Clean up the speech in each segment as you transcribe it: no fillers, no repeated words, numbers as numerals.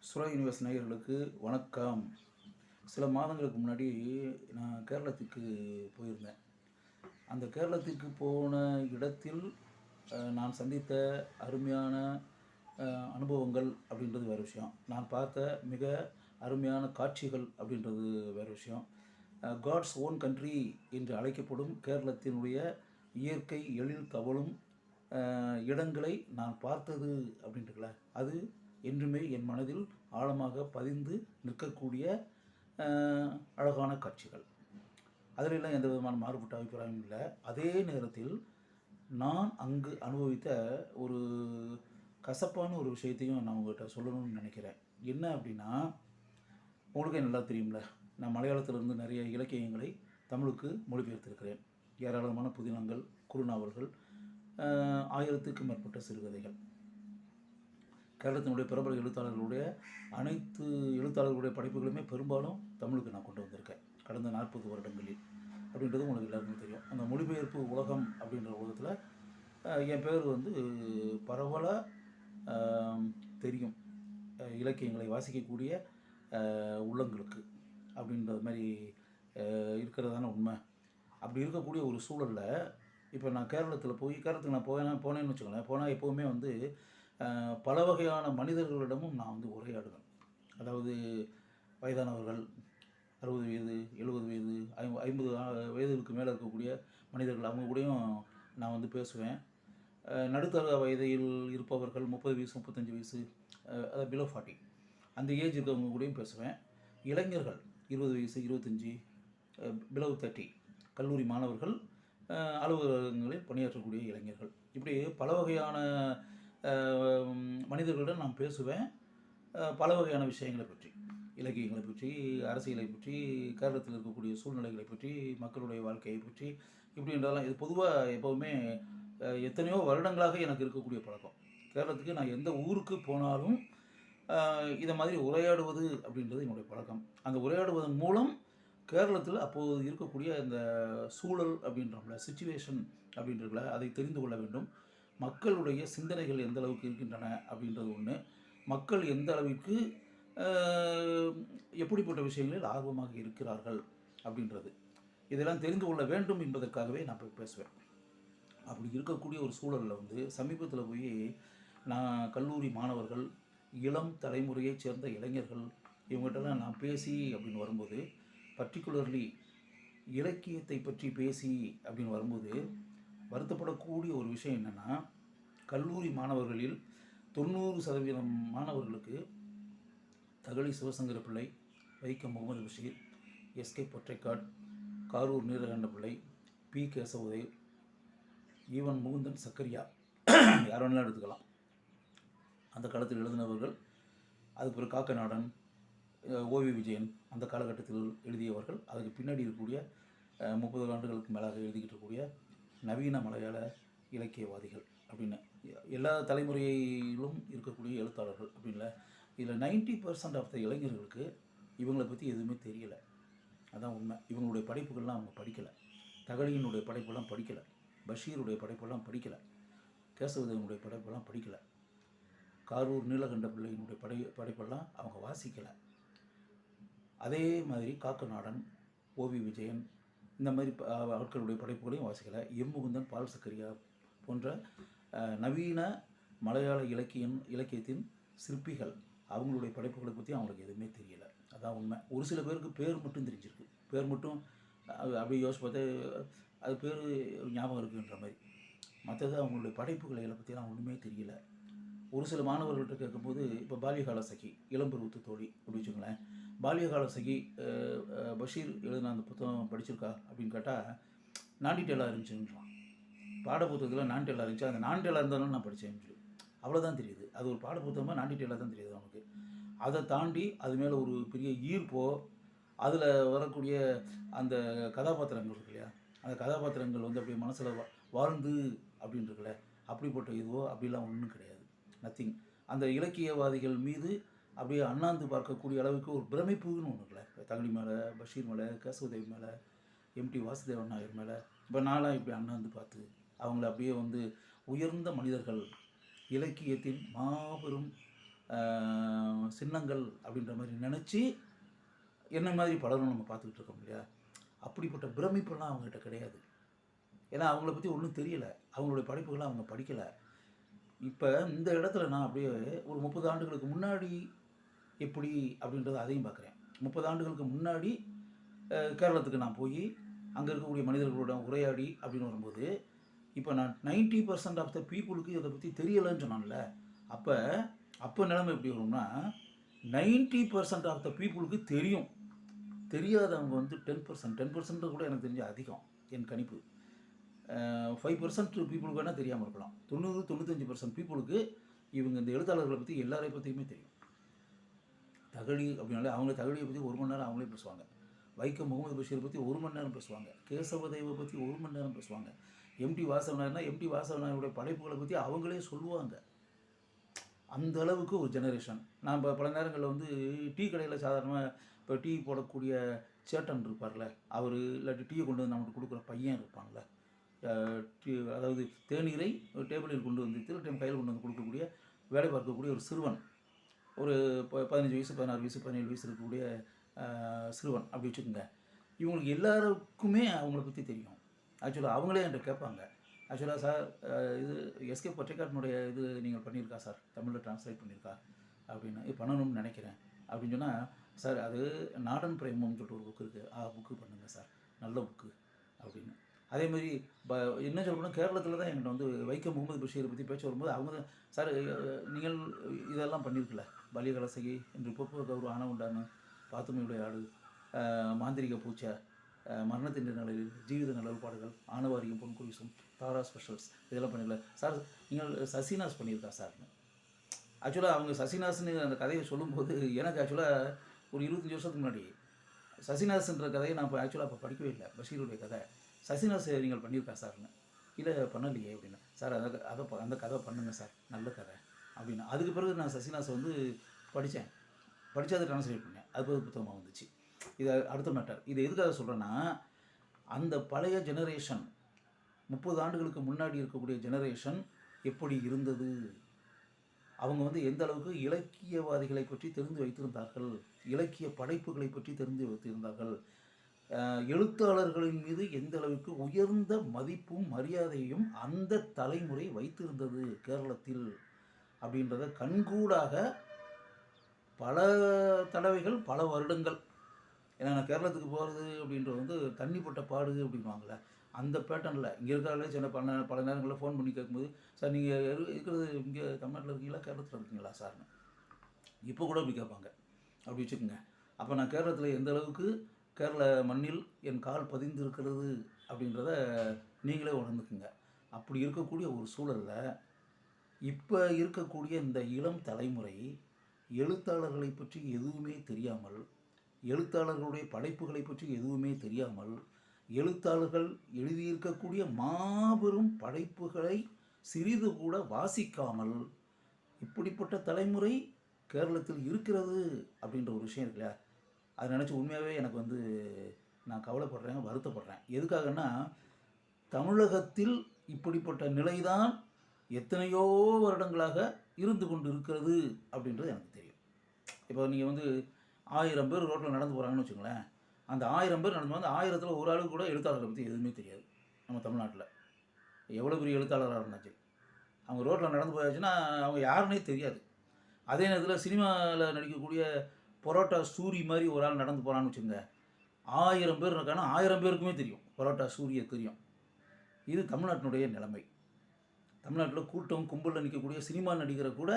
சுரா யூனிவர்ஸ் நேயர்களுக்கு வணக்கம். சில மாதங்களுக்கு முன்னாடி நான் கேரளத்துக்கு போயிருந்தேன். அந்த கேரளத்திற்கு போன இடத்தில் நான் சந்தித்த அருமையான அனுபவங்கள் அப்படின்றது வேறு விஷயம். நான் பார்த்த மிக அருமையான காட்சிகள் அப்படின்றது வேறு விஷயம். காட்ஸ் ஓன் கண்ட்ரி என்று அழைக்கப்படும் கேரளத்தினுடைய இயற்கை எழில் தவழும் இடங்களை நான் பார்த்தது அப்படின்றதுல அது என்றுமே என் மனதில் ஆழமாக பதிந்து நிற்கக்கூடிய அழகான காட்சிகள். அதிலெல்லாம் எந்த விதமான மாறுபட்ட அபிப்பிராயமும் இல்லை. அதே நேரத்தில் நான் அங்கு அனுபவித்த ஒரு கசப்பான ஒரு விஷயத்தையும் நான் உங்கள்கிட்ட சொல்லணும்னு நினைக்கிறேன். என்ன அப்படின்னா, உங்களுக்கே நல்லா தெரியும்ல, நான் மலையாளத்திலிருந்து நிறைய இலக்கியங்களை தமிழுக்கு மொழிபெயர்த்திருக்கிறேன். ஏராளமான புதினங்கள், குறுநாவல்கள், 1000க்கும் மேற்பட்ட சிறுகதைகள். கேரளத்தினுடைய பிரபல எழுத்தாளர்களுடைய அனைத்து எழுத்தாளர்களுடைய படைப்புகளுமே பெரும்பாலும் தமிழுக்கு நான் கொண்டு வந்திருக்கேன் கடந்த 40 வருடங்களில். அப்படின்றது உங்களுக்கு எல்லாருக்கும் தெரியும். அந்த மொழிபெயர்ப்பு உலகம் அப்படின்ற உலகத்தில் என் பேர் வந்து பரவலாக தெரியும் இலக்கியங்களை வாசிக்கக்கூடிய உள்ளங்களுக்கு அப்படின்றது மாதிரி இருக்கிறதான உண்மை. அப்படி இருக்கக்கூடிய ஒரு சூழலில் இப்போ நான் கேரளத்துக்கு நான் போனேன்னு வச்சுக்கோங்களேன். போனால் எப்போவுமே வந்து பல வகையான மனிதர்களிடமும் நான் வந்து உரையாடுவேன். அதாவது வயதானவர்கள், 60 வயது, 70 வயது, 50 வயதுக்கு மேலே இருக்கக்கூடிய மனிதர்கள், அவங்க கூடயும் நான் வந்து பேசுவேன். நடுத்தர வயதில் இருப்பவர்கள், 30 வயசு, 35 வயசு, அதாவது பிலோ 40 அந்த ஏஜ் இருக்கவங்க கூடயும் பேசுவேன். இளைஞர்கள் 20 வயசு, 25, பிலோ 30 கல்லூரி மாணவர்கள், அலுவலகங்களில் பணியாற்றக்கூடிய இளைஞர்கள், இப்படி பல வகையான மனிதர்களிடம் நான் பேசுவேன். பல வகையான விஷயங்களை பற்றி, இலக்கியங்களை பற்றி, அரசியலை பற்றி, கேரளத்தில் இருக்கக்கூடிய சூழ்நிலைகளை பற்றி, மக்களுடைய வாழ்க்கையை பற்றி, இப்படின்றதெல்லாம். இது பொதுவாக எப்போவுமே எத்தனையோ வருடங்களாக எனக்கு இருக்கக்கூடிய பழக்கம். கேரளத்துக்கு நான் எந்த ஊருக்கு போனாலும் இதை மாதிரி உரையாடுவது அப்படின்றது என்னுடைய பழக்கம். அந்த உரையாடுவதன் மூலம் கேரளத்தில் அப்போது இருக்கக்கூடிய இந்த சூழல் அப்படின்றோம்ல, சுச்சுவேஷன் அப்படின்றதுல அதை தெரிந்து கொள்ள வேண்டும். மக்களுடைய சிந்தனைகள் எந்த அளவுக்கு இருக்கின்றன அப்படின்றது ஒன்று, மக்கள் எந்த அளவிற்கு எப்படிப்பட்ட விஷயங்களில் ஆர்வமாக இருக்கிறார்கள் அப்படின்றது, இதெல்லாம் தெரிந்து கொள்ள வேண்டும் என்பதற்காகவே நான் போய் பேசுவேன். அப்படி இருக்கக்கூடிய ஒரு சூழலில் வந்து சமீபத்தில் போய் நான் கல்லூரி மாணவர்கள், இளம் தலைமுறையைச் சேர்ந்த இளைஞர்கள், இவங்ககிட்டலாம் நான் பேசி அப்படின்னு வரும்போது, பர்டிகுலர்லி இலக்கியத்தை பற்றி பேசி அப்படின்னு வரும்போது வருத்தப்படக்கூடிய ஒரு விஷயம் என்னென்னா, கல்லூரி மாணவர்களில் 90% மாணவர்களுக்கு தகழி சிவசங்கர பிள்ளை, வைக்கம் முகமது பஷீர், எஸ்கே பொற்றைக்காட், காரூர் நீலகண்ட பிள்ளை, பி கேசவதேவ், ஈவன் முகுந்தன் சக்கரியா, யார் வேணாலும் எடுத்துக்கலாம், அந்த காலத்தில் எழுதினவர்கள். அதுக்கு பிறகு காக்கநாடன், ஓவி விஜயன் அந்த காலகட்டத்தில் எழுதியவர்கள். அதுக்கு பின்னாடி இருக்கக்கூடிய 30 ஆண்டுகளுக்கு மேலாக எழுதிக்கிட்டு இருக்கக்கூடிய நவீன மலையாள இலக்கியவாதிகள் அப்படின்னு எல்லா தலைமுறையிலும் இருக்கக்கூடிய எழுத்தாளர்கள் அப்படின்ல. இதில் 90% ஆஃப் த இளைஞர்களுக்கு இவங்களை பற்றி எதுவுமே தெரியலை. அதான் உண்மை. இவங்களுடைய படைப்புகள்லாம் அவங்க படிக்கலை. தகழியினுடைய படைப்பெல்லாம் படிக்கலை, பஷீருடைய படைப்பெல்லாம் படிக்கலை, கேசவதேவனுடைய படைப்பெல்லாம் படிக்கலை, காரூர் நீலகண்ட பிள்ளையினுடைய படைப்பெல்லாம் அவங்க வாசிக்கலை. அதே மாதிரி காக்கநாடன், ஓவி விஜயன் இந்த மாதிரி ஆட்களுடைய படைப்புகளையும் வாசிக்கலை. எம் முகுந்தன், பால் சக்கரியா போன்ற நவீன மலையாள இலக்கியத்தின் சிற்பிகள், அவங்களுடைய படைப்புகளை பற்றி அவங்களுக்கு எதுவுமே தெரியலை. அதான் உண்மை. ஒரு சில பேருக்கு பேர் மட்டும் தெரிஞ்சிருக்கு. பேர் மட்டும் அப்படி யோசிச்சு பார்த்து அது பேர் ஞாபகம் இருக்குன்ற மாதிரி. மற்றது அவங்களுடைய படைப்புகளை பற்றியெல்லாம் ஒன்றுமே தெரியல. ஒரு சில மாணவர்கள்ட்ட கேட்கும்போது, இப்போ பால்யகால சகி, இளம்பருவத்து தோழி அப்படி வச்சுங்களேன், பால்யகால சகி பஷீர் எழுதின அந்த புத்தகம் படிச்சிருக்கா அப்படின்னு கேட்டால், நாண்டிட்டெல்லாம் இருந்துச்சுன்றான். பாடப்புத்தகத்தில் நாண்டிட்டெல்லாம் இருந்துச்சு, அந்த நாண்டிட்டெல்லாம் இருந்தாலும் நான் படித்தேன்னு சொல்லி அவ்வளோதான் தெரியுது. அது ஒரு பாடப்புத்தகமாக நாண்டிட்டெல்லாம் தான் தெரியுது அவனுக்கு. அதை தாண்டி அது மேலே ஒரு பெரிய ஈர்ப்போ, அதில் வரக்கூடிய அந்த கதாபாத்திரங்கள் இருக்கு இல்லையா, அந்த கதாபாத்திரங்கள் வந்து அப்படியே மனசில் வாழ்ந்து அப்படின்றதுல அப்படிப்பட்ட இதுவோ அப்படிலாம் ஒன்றும் கிடையாது. நத்திங். அந்த இலக்கியவாதிகள் மீது அப்படியே அண்ணாந்து பார்க்கக்கூடிய அளவுக்கு ஒரு பிரமிப்புன்னு ஒன்று இருக்குல்ல, தகழி மேலே, பஷீர் மேலே, கேசவதேவ் மேலே, எம்டி வாசுதேவன் நாயர் மேலே, இப்போ நான்லாம் இப்படி அண்ணாந்து பார்த்து அவங்கள அப்படியே வந்து உயர்ந்த மனிதர்கள், இலக்கியத்தின் மாபெரும் சின்னங்கள் அப்படின்ற மாதிரி நினச்சி என்ன மாதிரி பலரும் நம்ம பார்த்துக்கிட்டு இருக்கோம் இல்லையா? அப்படிப்பட்ட பிரமிப்பெல்லாம் அவங்ககிட்ட கிடையாது. ஏன்னா அவங்கள பற்றி ஒன்றும் தெரியலை, அவங்களுடைய படைப்புகளை அவங்க படிக்கலை. இப்போ இந்த இடத்துல நான் அப்படியே ஒரு 30 ஆண்டுகளுக்கு முன்னாடி எப்படி அப்படின்றத அதையும் பார்க்குறேன். 30 ஆண்டுகளுக்கு முன்னாடி கேரளத்துக்கு நான் போய் அங்கே இருக்கக்கூடிய மனிதர்களோட உரையாடி அப்படின்னு வரும்போது, இப்போ நான் 90% ஆஃப் த பீப்புளுக்கு இதை பற்றி தெரியலைன்னு சொன்னான்ல, அப்போ நிலைமை எப்படி வரும்னா 90% ஆஃப் த பீப்புளுக்கு தெரியும், தெரியாதவங்க வந்து 10% கூட எனக்கு தெரிஞ்ச அதிகம் என் கணிப்பு. 5% பீப்புளுக்கு வேணால் தெரியாமல் இருக்கலாம். 90-95% பீப்புளுக்கு இவங்க இந்த எழுத்தாளர்களை பற்றி எல்லாரை பற்றியுமே தெரியும். தகழி அப்படின்னாலே அவங்க தகழியை பற்றி 1 மணி நேரம் அவங்களே பேசுவாங்க. வைக்கம் முகமது பஷீரை பற்றி 1 மணி நேரம் பேசுவாங்க. கேசவதேவை பற்றி 1 மணி நேரம் பேசுவாங்க. எம்டி வாசவனார்னா எம்டி வாசவனாருடைய படைப்புகளை பற்றி அவங்களே சொல்லுவாங்க. அந்த அளவுக்கு ஒரு ஜெனரேஷன். நான் இப்போ பல நேரங்களில் வந்து டீ கடையில் சாதாரணமாக இப்போ டீ போடக்கூடிய சேட்டன் இருப்பார்ல, அவர் இல்லாட்டி டீயை கொண்டு வந்து நமக்கு கொடுக்குற பையன் இருப்பாங்கள்ல, டீ அதாவது தேநீரை டேபிளில் கொண்டு வந்து சில டைம் கையில் கொண்டு வந்து கொடுக்கக்கூடிய வேலை பார்க்கக்கூடிய ஒரு சிறுவன், ஒரு 15 வயசு 16 வயசு 17 வயசு இருக்கக்கூடிய சிறுவன் அப்படி வச்சுக்கோங்க. இவங்களுக்கு எல்லாருக்குமே அவங்கள பற்றி தெரியும். ஆக்சுவலாக அவங்களே என்கிட்ட கேட்பாங்க, ஆக்சுவலாக சார் இது எஸ்கே பொற்றைக்காட்டினுடைய இது நீங்கள் பண்ணியிருக்கா சார், தமிழில் ட்ரான்ஸ்லேட் பண்ணியிருக்கா அப்படின்னு, இது பண்ணணும்னு நினைக்கிறேன் அப்படின்னு சொன்னால், சார் அது நாடன் பிரேமம்னு சொல்லிட்டு ஒரு புக்கு இருக்குது, புக்கு பண்ணுங்கள் சார், நல்ல புக்கு அப்படின்னு. அதேமாதிரி என்ன சொல்லணும்னா கேரளத்தில் தான் என்கிட்ட வந்து வைக்கம் முகமது பஷீரை பற்றி பேச்சு வரும்போது அவங்க தான், சார் நீங்கள் இதெல்லாம் பண்ணியிருக்கல, பலிகலசகி என்று பொப்பு கௌரவ ஆன உண்டான பாத்துமையுடைய ஆடு, மாந்திரிக பூச்சை, மரணத்தின் நிலையில் ஜீவித நிலவுப்பாடுகள், ஆணவாரியம் பொன்குறிசும், தாரா ஸ்பெஷல்ஸ் இதெல்லாம் பண்ணிடல சார், நீங்கள் சசினாஸ் பண்ணியிருக்கா சார்னு. ஆக்சுவலாக அவங்க சசினாஸ்னு அந்த கதையை சொல்லும்போது எனக்கு ஆக்சுவலாக ஒரு 25 வருஷத்துக்கு முன்னாடி சசினாஸ்ன்ற கதையை நான் இப்போ ஆக்சுவலாக இப்போ படிக்கவே இல்லை, பஷீருடைய கதை. சசினாஸ் நீங்கள் பண்ணியிருக்கா சார்னு. இல்லை பண்ணலையே அப்படின்னா, சார் அந்த கதை பண்ணுங்கள் சார், நல்ல கதை அப்படின்னு. அதுக்கு பிறகு நான் சசினாஸை வந்து படித்தேன், படித்து அதை ட்ரான்ஸ்லேட் பண்ணேன், அது புத்தகமாக வந்துச்சு. இது அடுத்த மேட்டர். இது எதுக்காக சொல்கிறேன்னா, அந்த பழைய ஜெனரேஷன் 30 ஆண்டுகளுக்கு முன்னாடி இருக்கக்கூடிய ஜெனரேஷன் எப்படி இருந்தது, அவங்க வந்து எந்த அளவுக்கு இலக்கியவாதிகளை பற்றி தெரிந்து வைத்திருந்தார்கள், இலக்கிய படைப்புகளை பற்றி தெரிந்து வைத்திருந்தார்கள், எழுத்தாளர்களின் மீது எந்த அளவுக்கு உயர்ந்த மதிப்பும் மரியாதையும் அந்த தலைமுறை வைத்திருந்தது கேரளத்தில் அப்படின்றத கண்கூடாக பல தடவைகள் பல வருடங்கள். ஏன்னா நான் கேரளத்துக்கு போகிறது அப்படின்றது வந்து தண்ணிப்பட்ட பாடு அப்படின்வாங்களே, அந்த பேட்டர்னில் இங்கே இருக்கிறாங்களே சின்ன பல நேரங்களில் ஃபோன் பண்ணி கேட்கும்போது, சார் நீங்கள் இருக்கிறது இங்கே தமிழ்நாட்டில் இருக்கீங்களா கேரளத்தில் இருக்கீங்களா சார்னு இப்போ கூட அப்படி கேட்பாங்க. அப்படி வச்சுக்கோங்க. அப்போ நான் கேரளத்தில் எந்த அளவுக்கு கேரள மண்ணில் என் கால் பதிந்து இருக்கிறது அப்படின்றத நீங்களே உணர்ந்துக்குங்க. அப்படி இருக்கக்கூடிய ஒரு சூழலில் இப்போ இருக்கக்கூடிய இந்த இளம் தலைமுறை எழுத்தாளர்களை பற்றி எதுவுமே தெரியாமல், எழுத்தாளர்களுடைய படைப்புகளை பற்றி எதுவுமே தெரியாமல், எழுத்தாளர்கள் எழுதியிருக்கக்கூடிய மாபெரும் படைப்புகளை சிறிது கூட வாசிக்காமல், இப்படிப்பட்ட தலைமுறை கேரளத்தில் இருக்கிறது அப்படின்ற ஒரு விஷயம் இருக்குல்ல, அதை நினச்சி உண்மையாகவே எனக்கு வந்து நான் கவலைப்படுறேன், வருத்தப்படுறேன். எதுக்காகன்னா, தமிழகத்தில் இப்படிப்பட்ட நிலைதான் எத்தனையோ வருடங்களாக இருந்து கொண்டு இருக்கிறது அப்படின்றது எனக்கு தெரியும். இப்போ நீங்கள் வந்து 1000 பேர் ரோட்டில் நடந்து போகிறாங்கன்னு வச்சுங்களேன், அந்த 1000 பேர் நடந்து வந்து 1000ல் ஒரு ஆளுக்கு கூட எழுத்தாளரை பற்றி எதுவுமே தெரியாது. நம்ம தமிழ்நாட்டில் எவ்வளோ பெரிய எழுத்தாளராக இருந்தாச்சு, அவங்க ரோட்டில் நடந்து போயாச்சுன்னா அவங்க யாருன்னே தெரியாது. அதே நேரத்தில் சினிமாவில் நடிக்கக்கூடிய பரோட்டா சூரி மாதிரி ஒரு ஆள் நடந்து போகிறான்னு வச்சுங்க, 1000 பேர் இருக்காங்கன்னா 1000 பேருக்குமே தெரியும், பரோட்டா சூரியை தெரியும். இது தமிழ்நாட்டினுடைய நிலைமை. தமிழ்நாட்டில் கூட்டம் கும்பலில் நிற்கக்கூடிய சினிமா நடிகரை கூட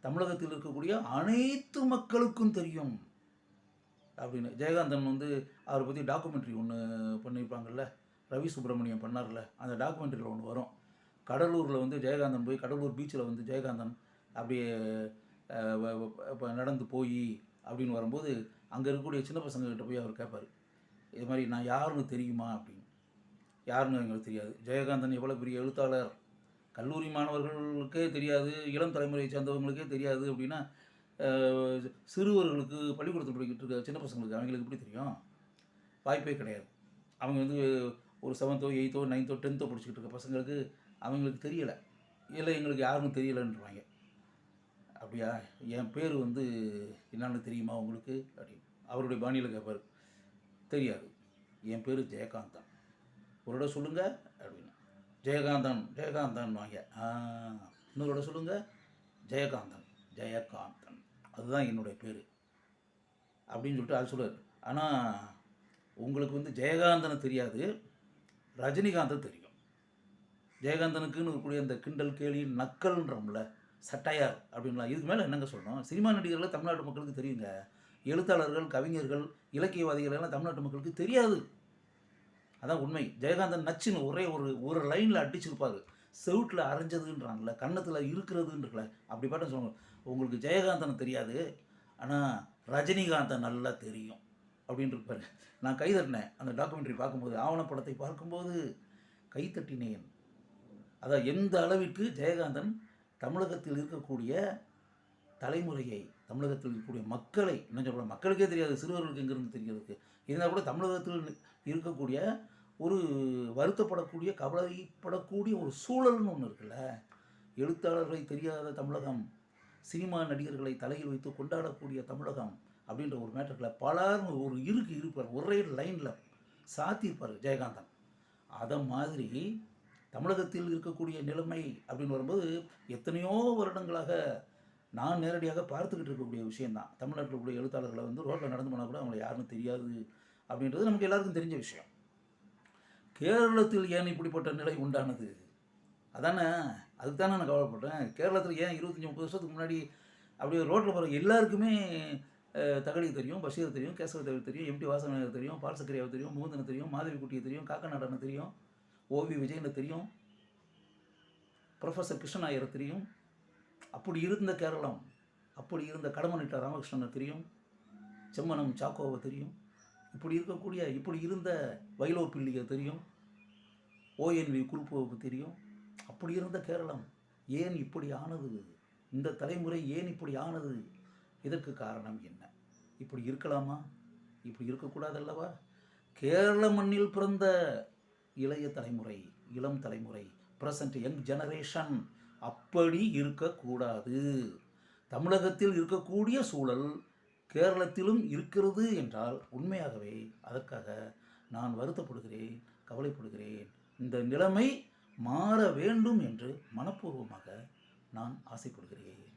தமிழகத்தில் இருக்கக்கூடிய அனைத்து மக்களுக்கும் தெரியும் அப்படின்னு. ஜெயகாந்தன் வந்து அவரை பற்றி டாக்குமெண்ட்ரி ஒன்று பண்ணியிருப்பாங்கல்ல, ரவி சுப்பிரமணியம் பண்ணார்ல, அந்த டாக்குமெண்ட்ரியில் ஒன்று வரும். கடலூரில் வந்து ஜெயகாந்தன் போய் கடலூர் பீச்சில் வந்து ஜெயகாந்தன் அப்படியே நடந்து போய் அப்படின்னு வரும்போது அங்கே இருக்கக்கூடிய சின்ன பசங்கள்கிட்ட போய் அவர் கேட்பார், இது மாதிரி நான் யாருன்னு தெரியுமா அப்படின்னு. யாருன்னு எங்களுக்கு தெரியாது. ஜெயகாந்தன் எவ்வளோ பெரிய எழுத்தாளர் கல்லூரி மாணவர்களுக்கே தெரியாது, இளம் தலைமுறையை சேர்ந்தவங்களுக்கே தெரியாது அப்படின்னா, சிறுவர்களுக்கு பள்ளிக்கூடத்தில் படிக்கிட்டு இருக்க சின்ன பசங்களுக்கு அவங்களுக்கு எப்படி தெரியும்? வாய்ப்பே கிடையாது. அவங்க வந்து ஒரு 7th 8th 9th 10th படிச்சுக்கிட்டு இருக்க பசங்களுக்கு அவங்களுக்கு தெரியலை, இல்லை எங்களுக்கு யாருன்னு தெரியலைன்றாங்க. அப்படியா, என் பேர் வந்து என்னன்னு தெரியுமா உங்களுக்கு அப்படின்னு அவருடைய பாணியில் கேட்பார். தெரியாது. என் பேர் ஜெயகாந்தன். ஒரு இடம் சொல்லுங்கள் அப்படின்னு. ஜெயகாந்தன் ஜெயகாந்தன் வாங்க. இன்னொரு இடம் சொல்லுங்கள். ஜெயகாந்தன் ஜெயகாந்தன் அதுதான் என்னுடைய பேர் அப்படின்னு சொல்லிட்டு அது சொல்லுவார். ஆனால் உங்களுக்கு வந்து ஜெயகாந்தனை தெரியாது, ரஜினிகாந்தன் தெரியும். ஜெயகாந்தனுக்குன்னு இருக்கக்கூடிய அந்த கிண்டல் கேலி நக்கல்ன்றோம்ல, சட்டையார் அப்படின்லாம், இதுக்கு மேலே என்னங்க சொல்லணும்? சினிமா நடிகர்களை தமிழ்நாட்டு மக்களுக்கு தெரியுங்க. எழுத்தாளர்கள், கவிஞர்கள், இலக்கியவாதிகள் எல்லாம் தமிழ்நாட்டு மக்களுக்கு தெரியாது. அதான் உண்மை. ஜெயகாந்தன் நச்சுன்னு ஒரே ஒரு லைனில் அடிச்சிருப்பார். செவுட்டில் அரைஞ்சதுன்றாங்கல்ல, கன்னத்தில் இருக்கிறதுன்றல, அப்படி பாட்டு சொல்லுவாங்க. உங்களுக்கு ஜெயகாந்தனை தெரியாது, ஆனால் ரஜினிகாந்தன் நல்லா தெரியும் அப்படின்னு இருப்பார். நான் கைதட்டினேன் அந்த டாக்குமெண்ட்ரி பார்க்கும்போது, ஆவணப்படத்தை பார்க்கும்போது கைத்தட்டினேன். அதான் எந்த அளவிற்கு ஜெயகாந்தன் தமிழகத்தில் இருக்கக்கூடிய தலைமுறையை, தமிழகத்தில் இருக்கக்கூடிய மக்களை, என்ன சொல்ல, மக்களுக்கே தெரியாது, சிறுவர்களுக்கு எங்கிருந்து தெரிகிறதுக்கு, இருந்தால் கூட தமிழகத்தில் இருக்கக்கூடிய ஒரு வருத்தப்படக்கூடிய, கவலைப்படக்கூடிய ஒரு சூழல்னு ஒன்று இருக்குல்ல. எழுத்தாளர்களை தெரியாத தமிழகம், சினிமா நடிகர்களை தலையில் வைத்து கொண்டாடக்கூடிய தமிழகம் அப்படின்ற ஒரு மேட்டரில் பலர் ஒரு இருப்பார், ஒரே லைனில் சாத்தியிருப்பார் ஜெயகாந்தன். அதை மாதிரி தமிழகத்தில் இருக்கக்கூடிய நிலைமை அப்படின்னு வரும்போது எத்தனையோ வருடங்களாக நான் நேரடியாக பார்த்துக்கிட்டு இருக்கக்கூடிய விஷயந்தான். தமிழ்நாட்டில் இருக்கக்கூடிய எழுத்தாளர்களை வந்து ரோட்டில் நடந்து போனால் கூட அவங்களை யாருன்னு தெரியாது அப்படின்றது நமக்கு எல்லாருக்கும் தெரிஞ்ச விஷயம். கேரளத்தில் ஏன் இப்படிப்பட்ட நிலை உண்டானது? அதானே, அதுக்கு தானே நான் கவலைப்பட்டேன். கேரளத்தில் ஏன் 25-30 வருஷத்துக்கு முன்னாடி அப்படியே ரோட்டில் போகிற எல்லாருக்குமே தகழி தெரியும், பஷீர் தெரியும், கேசவ தேவர் தெரியும், எம்டி வாசகநாயகர் தெரியும், பால்சக்கரியாவை தெரியும், முகுந்தனை தெரியும், மாதவி குட்டியை தெரியும், காக்கநாடனை தெரியும், ஓவி விஜயனை தெரியும், ப்ரொஃபஸர் கிருஷ்ணநாயரை தெரியும். அப்படி இருந்த கேரளம், அப்படி இருந்த கடமனிட்ட ராமகிருஷ்ணனை தெரியும், செம்மனம் சாக்கோவை தெரியும், இப்படி இருந்த வைலோ பிள்ளையை தெரியும், ஓஎன்வி குரூப்புவுக்கு தெரியும். அப்படி இருந்த கேரளம் ஏன் இப்படி ஆனது? இந்த தலைமுறை ஏன் இப்படி ஆனது? இதற்கு காரணம் என்ன? இப்படி இருக்கலாமா? இப்படி இருக்கக்கூடாது அல்லவா? கேரள மண்ணில் பிறந்த இளைய தலைமுறை, இளம் தலைமுறை, ப்ரெசன்ட் யங் ஜெனரேஷன் அப்படி இருக்கக்கூடாது. தமிழகத்தில் இருக்கக்கூடிய சூழல் கேரளத்திலும் இருக்கிறது என்றால் உண்மையாகவே அதற்காக நான் வருத்தப்படுகிறேன், கவலைப்படுகிறேன். இந்த நிலைமை மாற வேண்டும் என்று மனப்பூர்வமாக நான் ஆசைப்படுகிறேன்.